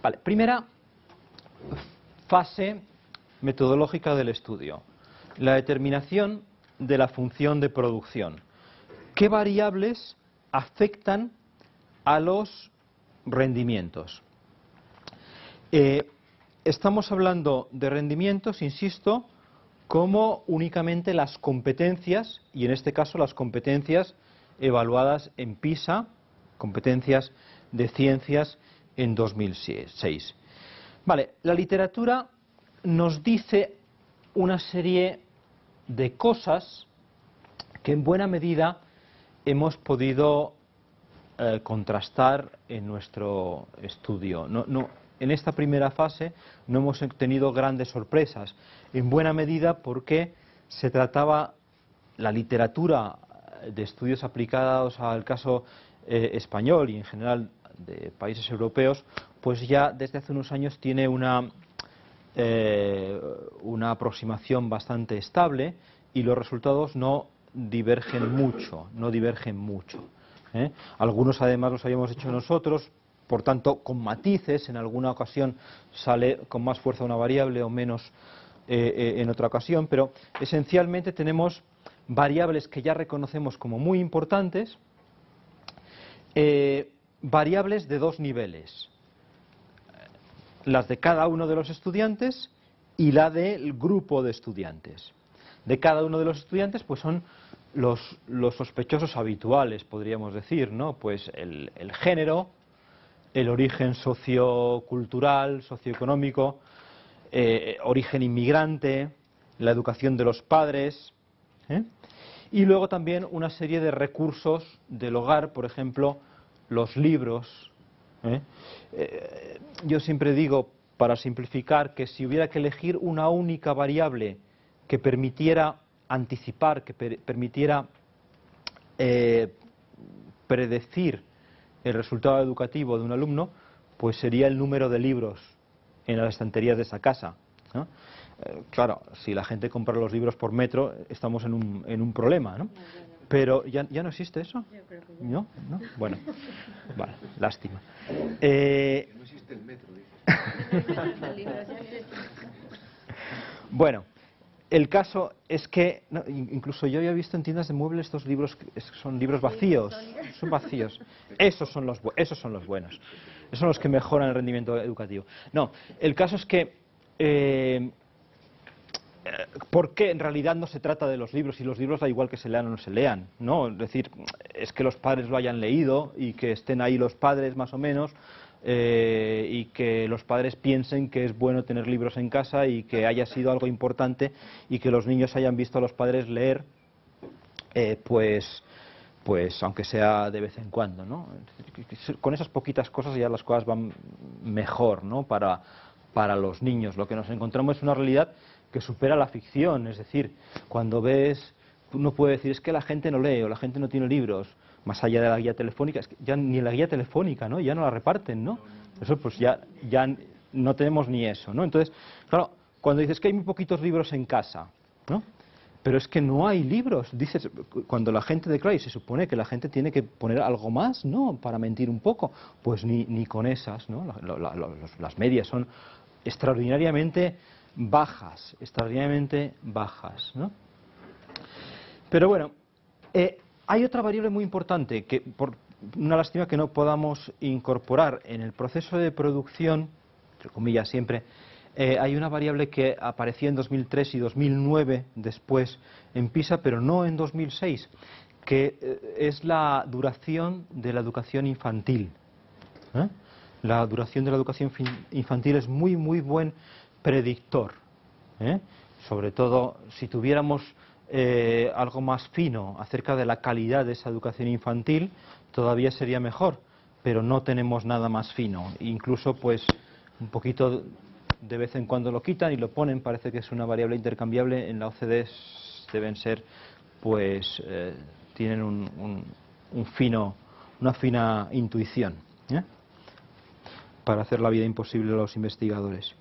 Vale, primera fase metodológica del estudio, la determinación de la función de producción. ¿Qué variables afectan a los rendimientos? Estamos hablando de rendimientos, insisto, como únicamente las competencias, y en este caso las competencias evaluadas en PISA, competencias de ciencias en 2006. Vale, la literatura nos dice una serie de cosas que en buena medida hemos podido contrastar en nuestro estudio. En esta primera fase no hemos tenido grandes sorpresas, en buena medida porque se trataba la literatura de estudios aplicados al caso español y en general de países europeos, pues ya desde hace unos años tiene una aproximación bastante estable y los resultados no divergen mucho, ¿eh? Algunos además los habíamos hecho nosotros, por tanto con matices, en alguna ocasión sale con más fuerza una variable o menos en otra ocasión, pero esencialmente tenemos variables que ya reconocemos como muy importantes, variables de dos niveles, las de cada uno de los estudiantes y la del grupo de estudiantes. De cada uno de los estudiantes pues son los sospechosos habituales, podríamos decir, ¿no? Pues el género, el origen sociocultural, socioeconómico, origen inmigrante, la educación de los padres, y luego también una serie de recursos del hogar, por ejemplo, los libros. Yo siempre digo, para simplificar, que si hubiera que elegir una única variable que permitiera anticipar, que permitiera predecir el resultado educativo de un alumno, pues sería el número de libros en las estanterías de esa casa, ¿no? Claro, si la gente compra los libros por metro, estamos en un problema, ¿no? Pero ¿ya no existe eso? ¿No? ¿No? Bueno, vale, lástima. No existe el metro, dice. Bueno, el caso es que incluso yo había visto en tiendas de muebles estos libros que son libros vacíos, son vacíos. Esos son los buenos. Esos son los que mejoran el rendimiento educativo. No, el caso es que porque en realidad no se trata de los libros, y los libros da igual que se lean o no se lean, ¿no? Es decir, es que los padres lo hayan leído y que estén ahí los padres más o menos, y que los padres piensen que es bueno tener libros en casa y que haya sido algo importante y que los niños hayan visto a los padres leer, pues aunque sea de vez en cuando, ¿no? Con esas poquitas cosas ya las cosas van mejor, ¿no? Para los niños. Lo que nos encontramos es una realidad que supera la ficción, es decir, cuando ves, uno puede decir, es que la gente no lee o la gente no tiene libros, más allá de la guía telefónica, es que ya ni la guía telefónica, ¿no? Ya no la reparten, ¿no? Eso pues ya no tenemos ni eso, ¿no? Entonces, claro, cuando dices que hay muy poquitos libros en casa, ¿no? Pero es que no hay libros, dices, cuando la gente declara, y se supone que la gente tiene que poner algo más, ¿no? Para mentir un poco, pues ni con esas, ¿no? Las medias son extraordinariamente bajas, ¿no? Pero bueno, hay otra variable muy importante, que por una lástima que no podamos incorporar en el proceso de producción, entre comillas siempre, hay una variable que aparecía en 2003 y 2009 después en PISA, pero no en 2006, que es la duración de la educación infantil. La duración de la educación infantil es muy buen predictor, sobre todo si tuviéramos algo más fino acerca de la calidad de esa educación infantil, todavía sería mejor, pero no tenemos nada más fino. Incluso pues un poquito de vez en cuando lo quitan y lo ponen, parece que es una variable intercambiable. En la OCDE deben ser, pues tienen una fina intuición, para hacer la vida imposible a los investigadores.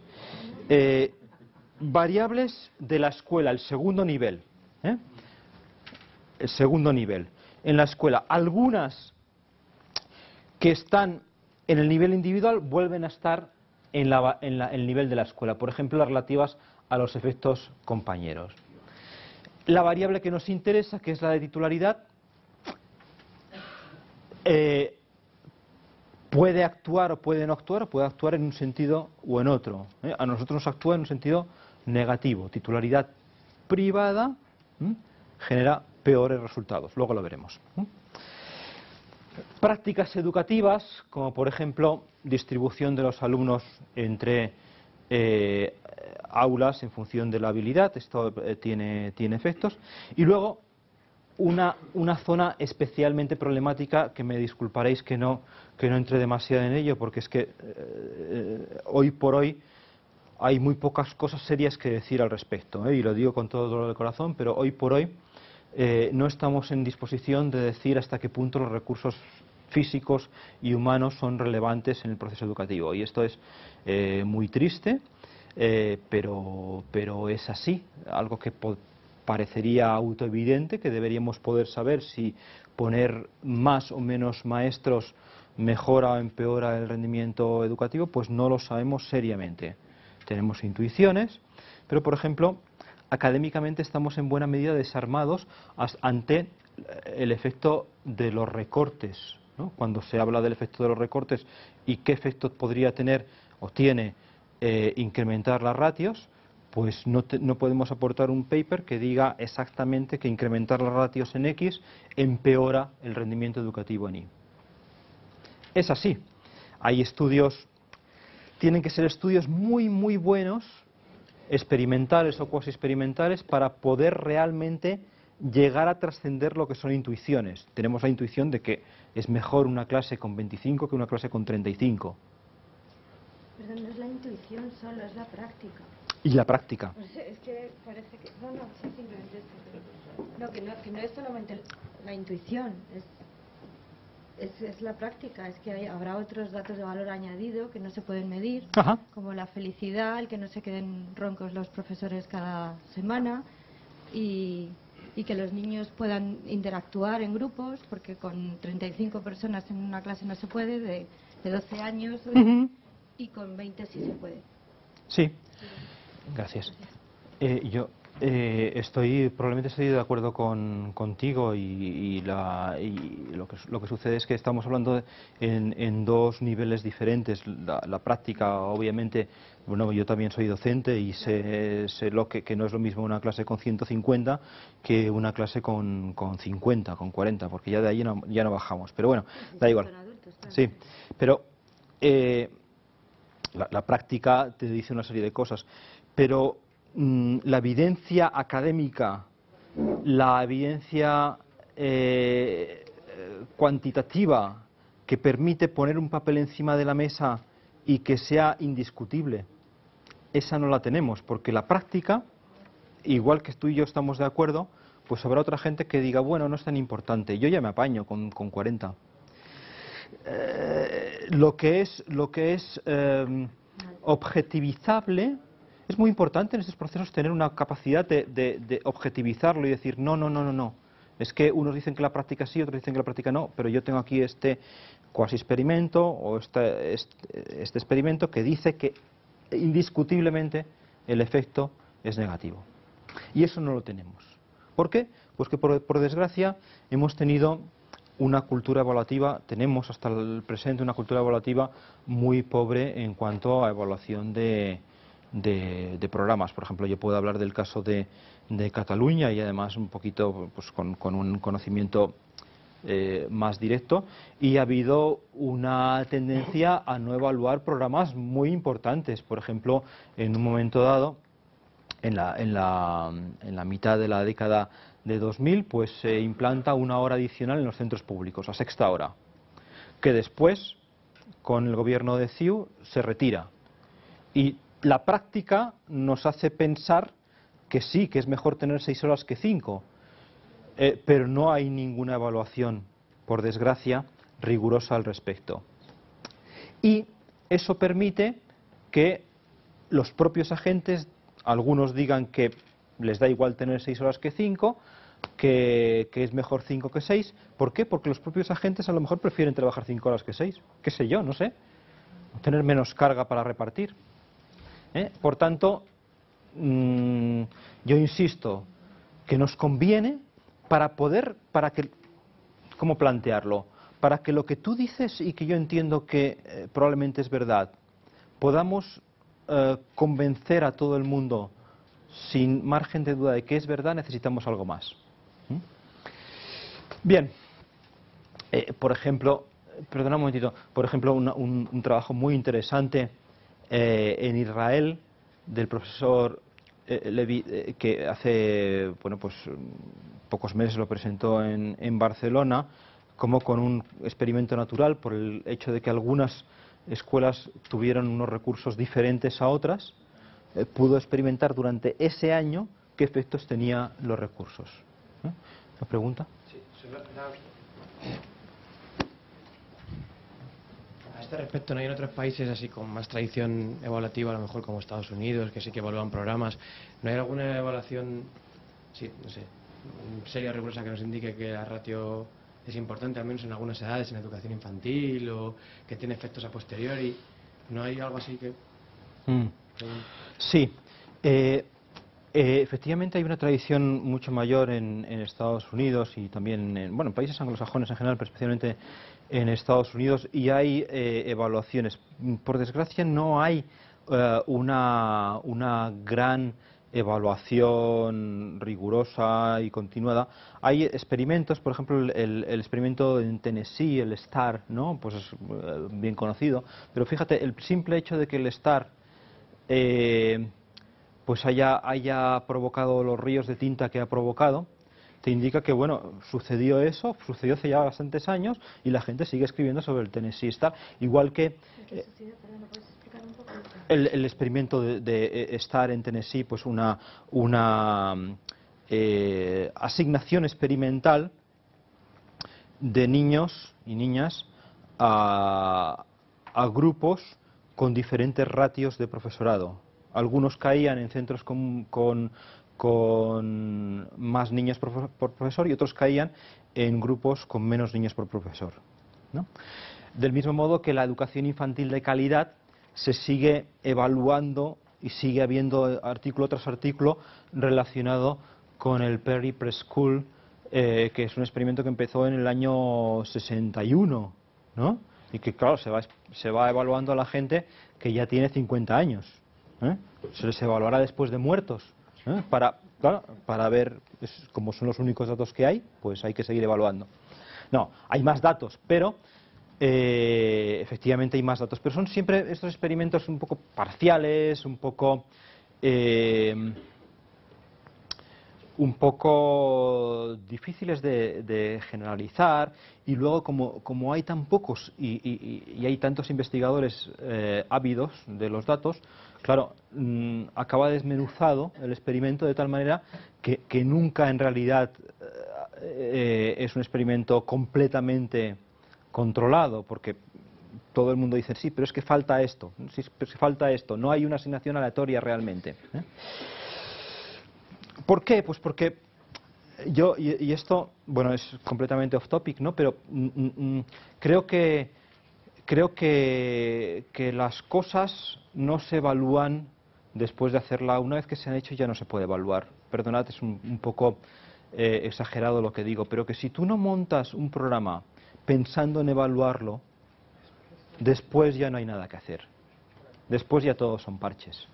Variables de la escuela, el segundo nivel. El segundo nivel. En la escuela, algunas que están en el nivel individual vuelven a estar el nivel de la escuela, por ejemplo, las relativas a los efectos compañeros. La variable que nos interesa, que es la de titularidad, puede actuar o puede no actuar, o puede actuar en un sentido o en otro. A nosotros nos actúa en un sentido negativo. Titularidad privada genera peores resultados, luego lo veremos. Prácticas educativas, como por ejemplo distribución de los alumnos entre aulas en función de la habilidad, esto tiene efectos. Y luego una zona especialmente problemática, que me disculparéis que no entre demasiado en ello, porque es que hoy por hoy hay muy pocas cosas serias que decir al respecto, y lo digo con todo el dolor del corazón, pero hoy por hoy no estamos en disposición de decir hasta qué punto los recursos físicos y humanos son relevantes en el proceso educativo, y esto es muy triste, pero es así, algo que parecería autoevidente, que deberíamos poder saber si poner más o menos maestros mejora o empeora el rendimiento educativo, pues no lo sabemos seriamente. Tenemos intuiciones, pero por ejemplo, académicamente estamos en buena medida desarmados ante el efecto de los recortes, ¿no? Cuando se habla del efecto de los recortes y qué efecto podría tener o tiene incrementar las ratios, pues no podemos aportar un paper que diga exactamente que incrementar las ratios en X empeora el rendimiento educativo en Y. Es así. Hay estudios, tienen que ser estudios muy buenos, experimentales o cuasi experimentales, para poder realmente llegar a trascender lo que son intuiciones. Tenemos la intuición de que es mejor una clase con 25 que una clase con 35. Pero no es la intuición solo, es la práctica. Y la práctica. Pues es que parece que... No, sí, simplemente esto. Que no es solamente la intuición, es la práctica. Es que habrá otros datos de valor añadido que no se pueden medir, Ajá. como la felicidad, el que no se queden roncos los profesores cada semana, y que los niños puedan interactuar en grupos, porque con 35 personas en una clase no se puede, de 12 años, y con 20 sí se puede. Sí. Gracias. Yo probablemente estoy de acuerdo contigo, y lo que sucede es que estamos hablando en dos niveles diferentes. La práctica, obviamente, bueno, yo también soy docente y sé que no es lo mismo una clase con 150 que una clase con 50, con 40, porque ya de ahí ya no bajamos. Pero bueno, da igual. Sí, pero la práctica te dice una serie de cosas. Pero la evidencia académica, la evidencia cuantitativa que permite poner un papel encima de la mesa y que sea indiscutible, esa no la tenemos, porque la práctica, igual que tú y yo estamos de acuerdo, pues habrá otra gente que diga, bueno, no es tan importante, yo ya me apaño con 40. Lo que es objetivizable. Es muy importante en estos procesos tener una capacidad de objetivizarlo y decir, no. Es que unos dicen que la práctica sí, otros dicen que la práctica no, pero yo tengo aquí este cuasi experimento o este experimento que dice que indiscutiblemente el efecto es negativo. Y eso no lo tenemos. ¿Por qué? Pues que por desgracia hemos tenido una cultura evaluativa, tenemos hasta el presente una cultura evaluativa muy pobre en cuanto a evaluación de programas. Por ejemplo, yo puedo hablar del caso de Cataluña, y además un poquito pues, con un conocimiento más directo, y ha habido una tendencia a no evaluar programas muy importantes. Por ejemplo, en un momento dado, en la mitad de la década de 2000, pues se implanta una hora adicional en los centros públicos, la sexta hora, que después, con el gobierno de CiU, se retira. Y la práctica nos hace pensar que sí, que es mejor tener 6 horas que 5, pero no hay ninguna evaluación, por desgracia, rigurosa al respecto. Y eso permite que los propios agentes, algunos digan que les da igual tener 6 horas que 5, que es mejor 5 que 6. ¿Por qué? Porque los propios agentes a lo mejor prefieren trabajar 5 horas que 6. ¿Qué sé yo? No sé. tener menos carga para repartir. Por tanto, yo insisto que nos conviene ¿cómo plantearlo? Para que lo que tú dices y que yo entiendo que probablemente es verdad, podamos convencer a todo el mundo sin margen de duda de que es verdad, necesitamos algo más. Bien, por ejemplo, perdona un momentito, por ejemplo, un trabajo muy interesante en Israel del profesor Levi, que hace pocos meses lo presentó en Barcelona, como con un experimento natural, por el hecho de que algunas escuelas tuvieron unos recursos diferentes a otras, pudo experimentar durante ese año qué efectos tenían los recursos. ¿Una pregunta? Sí, a este respecto, ¿no hay en otros países así con más tradición evaluativa, a lo mejor como Estados Unidos, que sí que evalúan programas? ¿No hay alguna evaluación, sí, no sé, seria o rigurosa que nos indique que la ratio es importante, al menos en algunas edades, en educación infantil, o que tiene efectos a posteriori? ¿No hay algo así que...? Sí. Efectivamente hay una tradición mucho mayor en Estados Unidos y también en países anglosajones en general, pero especialmente en Estados Unidos, y hay evaluaciones. Por desgracia no hay una gran evaluación rigurosa y continuada. Hay experimentos, por ejemplo el experimento en Tennessee, el STAR, ¿no? Pues es bien conocido, pero fíjate, el simple hecho de que el STAR pues haya provocado los ríos de tinta que ha provocado, te indica que, bueno, sucedió hace ya bastantes años y la gente sigue escribiendo sobre el Tennessee Star, igual que el experimento de Star en Tennessee, pues una asignación experimental de niños y niñas a grupos con diferentes ratios de profesorado. Algunos caían en centros con más niños por profesor y otros caían en grupos con menos niños por profesor, ¿no? Del mismo modo que la educación infantil de calidad se sigue evaluando y sigue habiendo artículo tras artículo relacionado con el Perry Preschool, que es un experimento que empezó en el año 61, ¿no? Y que, claro, se va evaluando a la gente que ya tiene 50 años. Se les evaluará después de muertos, para ver, como son los únicos datos que hay, pues hay que seguir evaluando. No, hay más datos, pero efectivamente hay más datos, pero son siempre estos experimentos un poco parciales, un poco difíciles de generalizar, y luego como hay tan pocos y hay tantos investigadores ávidos de los datos, claro, acaba desmenuzado el experimento de tal manera que nunca en realidad es un experimento completamente controlado, porque todo el mundo dice, sí, pero es que falta esto, sí, pero es que falta esto, no hay una asignación aleatoria realmente. ¿Por qué? Pues porque yo, y esto, bueno, es completamente off topic, ¿no? Pero creo que las cosas no se evalúan después de hacerla. Una vez que se han hecho ya no se puede evaluar. Perdonad, es un poco exagerado lo que digo, pero que si tú no montas un programa pensando en evaluarlo, después ya no hay nada que hacer. Después ya todos son parches.